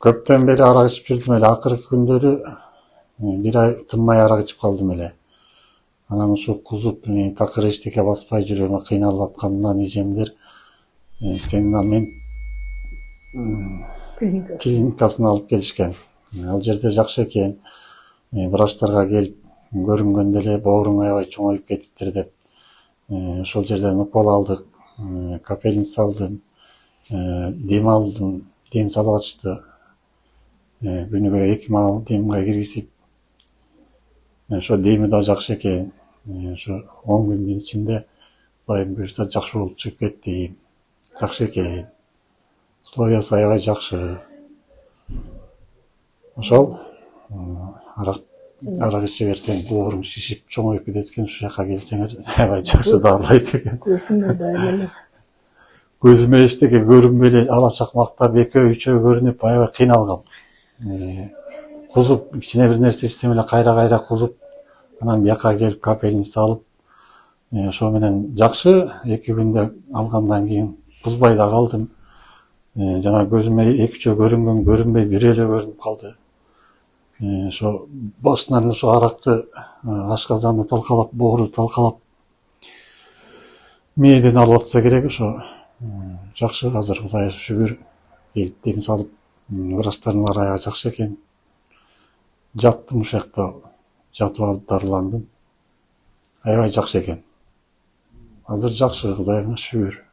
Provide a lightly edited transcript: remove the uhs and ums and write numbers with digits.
Köpten beri arak içip жүрдүм эле. Акыркы күндөрү бир ай тынмай арак ичип калдым эле. Анан ушул кузуп такыр эчтеке баспай жүрөгүмө кыйналып аткандан эжемдер сени мен клиникасына алып келишкен. Ал жерде жакшы экен. Врачтарга келип көрүнгөндө эле бооруң аябай чоңоюп кетиптир деп ошол жерден укол алдык, капелин салдым, дем алдым, дем салып атышты. Күнүгө 2 маал демге киргизип, ошо деми да жакшы экен. Ошо 10 күндүн ичинде Кудайым буюрса жакшы болуп чыгып кетти. Жакшы экен. Условиясы аябай жакшы. Ошол арак иче берсең бооруң шишип чоңоюп кетет экен, ушул жака келсеңер аябай жакшы даарылайт экен. Көзүмө да эле. Көзүмө эчтеке көрүнбөй эле ала чакмактап экөө үчөө көрүнүп аябай кыйналгам. Кузуп ичине бир нерсе ичсем эле кайра кузуп, анан бияка келип капелин салып, ошо менен жакшы 2 күндө алгандан кийин кузбай да калдым. Жана көзүмө 2-3 көрүнгөн көрүнбөй бир эле көрүнүп калды. Ошо башынан ошо аракты ашказанды талкалап, боорду талкалап мээден алып атса керек. Ошо жакшы азыр Кудайга шүгүр. Келип дем салып, врачтардын баары аябай жакшы экен. Жаттым ошол жакта, жатып алып дарыландым. Аябай жакшы экен. Азыр жакшы, Кудайга шүгүр.